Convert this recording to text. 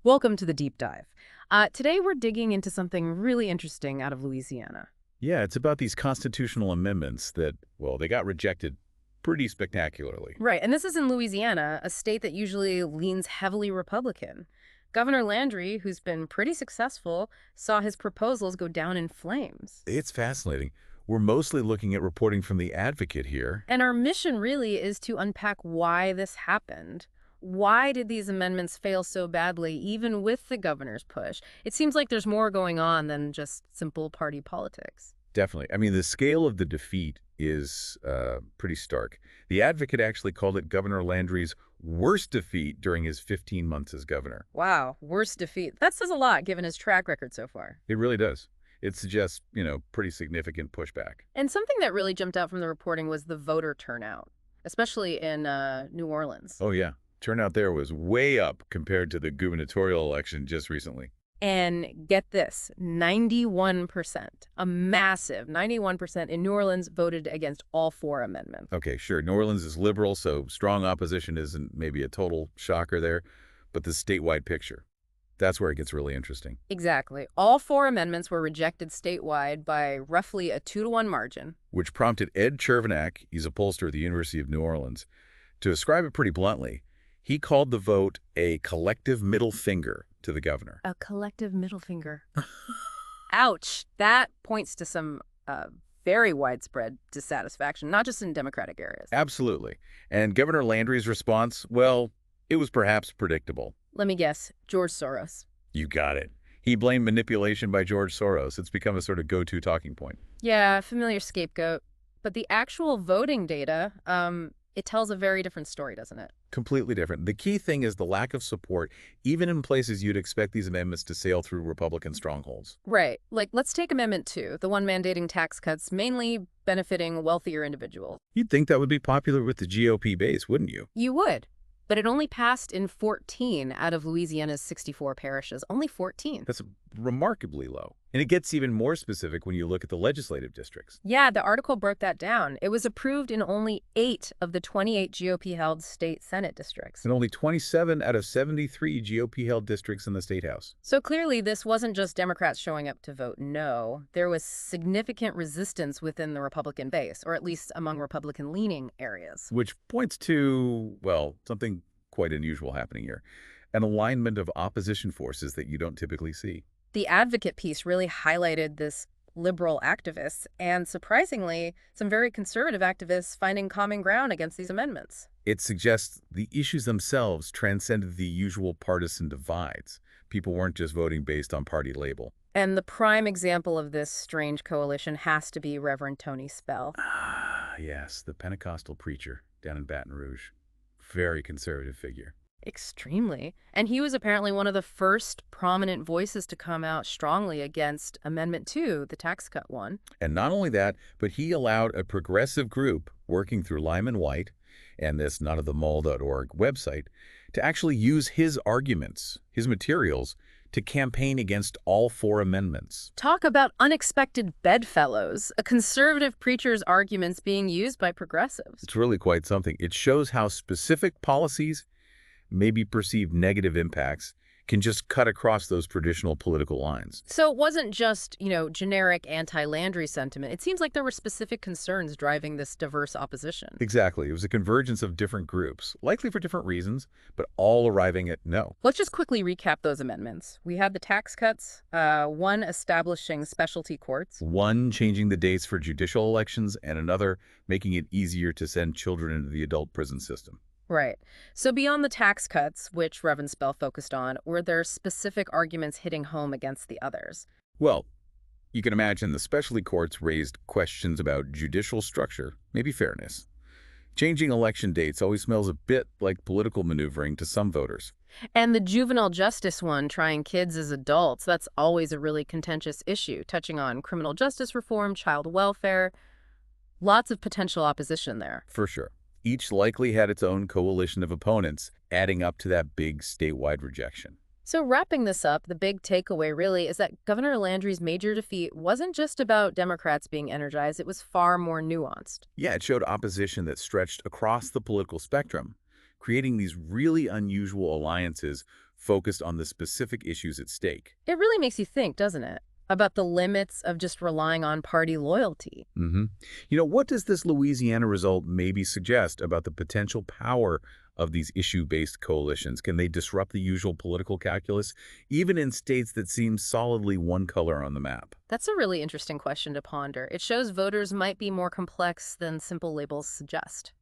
Welcome to the deep dive. Today we're digging into something really interesting out of Louisiana. Yeah, it's about these constitutional amendments that, well, they got rejected pretty spectacularly. Right, and this is in Louisiana, a state that usually leans heavily Republican. Governor Landry, who's been pretty successful, saw his proposals go down in flames. It's fascinating. We're mostly looking at reporting from the Advocate here. And our mission really is to unpack why this happened. Why did these amendments fail so badly, even with the governor's push? It seems like there's more going on than just simple party politics. Definitely. I mean, the scale of the defeat is pretty stark. The Advocate actually called it Governor Landry's worst defeat during his 15 months as governor. Wow, worst defeat. That says a lot given his track record so far. It really does. It suggests, pretty significant pushback. And something that really jumped out from the reporting was the voter turnout, especially in New Orleans. Oh, yeah. Turnout there was way up compared to the gubernatorial election just recently. And get this, 91%, a massive 91% in New Orleans voted against all four amendments. Okay, sure. New Orleans is liberal, so strong opposition isn't maybe a total shocker there, but the statewide picture, that's where it gets really interesting. Exactly. All four amendments were rejected statewide by roughly a 2-to-1 margin. Which prompted Ed Chervenak, he's a pollster at the University of New Orleans, to describe it pretty bluntly. He called the vote a collective middle finger to the governor. A collective middle finger. Ouch. That points to some very widespread dissatisfaction, not just in Democratic areas. Absolutely. And Governor Landry's response, well, it was perhaps predictable. Let me guess, George Soros. You got it. He blamed manipulation by George Soros. It's become a sort of go-to talking point. Yeah, familiar scapegoat. But the actual voting data, it tells a very different story, doesn't it? Completely different. The key thing is the lack of support, even in places you'd expect these amendments to sail through Republican strongholds. Right. Like, let's take Amendment 2, the one mandating tax cuts, mainly benefiting wealthier individuals. You'd think that would be popular with the GOP base, wouldn't you? You would. But it only passed in 14 out of Louisiana's 64 parishes. Only 14. That's remarkably low. And it gets even more specific when you look at the legislative districts. Yeah, the article broke that down. It was approved in only 8 of the 28 GOP-held state Senate districts. And only 27 out of 73 GOP-held districts in the State House. So clearly, this wasn't just Democrats showing up to vote no. There was significant resistance within the Republican base, or at least among Republican-leaning areas. Which points to, well, something quite unusual happening here. An alignment of opposition forces that you don't typically see. The Advocate piece really highlighted this liberal activists and, surprisingly, some very conservative activists finding common ground against these amendments. It suggests the issues themselves transcended the usual partisan divides. People weren't just voting based on party label. And the prime example of this strange coalition has to be Reverend Tony Spell. Ah, yes, the Pentecostal preacher down in Baton Rouge. Very conservative figure. Extremely. And he was apparently one of the first prominent voices to come out strongly against Amendment 2, the tax cut one. And not only that, but he allowed a progressive group working through Lyman White and this notofthemall.org website to actually use his arguments, his materials, to campaign against all four amendments. Talk about unexpected bedfellows, a conservative preacher's arguments being used by progressives. It's really quite something. It shows how specific policies, maybe perceived negative impacts, can just cut across those traditional political lines. So it wasn't just, generic anti-Landry sentiment. It seems like there were specific concerns driving this diverse opposition. Exactly. It was a convergence of different groups, likely for different reasons, but all arriving at no. Let's just quickly recap those amendments. We had the tax cuts, one establishing specialty courts. One changing the dates for judicial elections, and another making it easier to send children into the adult prison system. Right. So beyond the tax cuts, which Reverend Spell focused on, were there specific arguments hitting home against the others? Well, you can imagine the specialty courts raised questions about judicial structure, maybe fairness. Changing election dates always smells a bit like political maneuvering to some voters. And the juvenile justice one, trying kids as adults, that's always a really contentious issue, touching on criminal justice reform, child welfare. Lots of potential opposition there. For sure. Each likely had its own coalition of opponents, adding up to that big statewide rejection. So wrapping this up, the big takeaway really is that Governor Landry's major defeat wasn't just about Democrats being energized, it was far more nuanced. Yeah, it showed opposition that stretched across the political spectrum, creating these really unusual alliances focused on the specific issues at stake. It really makes you think, doesn't it, about the limits of just relying on party loyalty. hmm what does this Louisiana result maybe suggest about the potential power of these issue-based coalitions? Can they disrupt the usual political calculus, even in states that seem solidly one color on the map? That's a really interesting question to ponder. It shows voters might be more complex than simple labels suggest.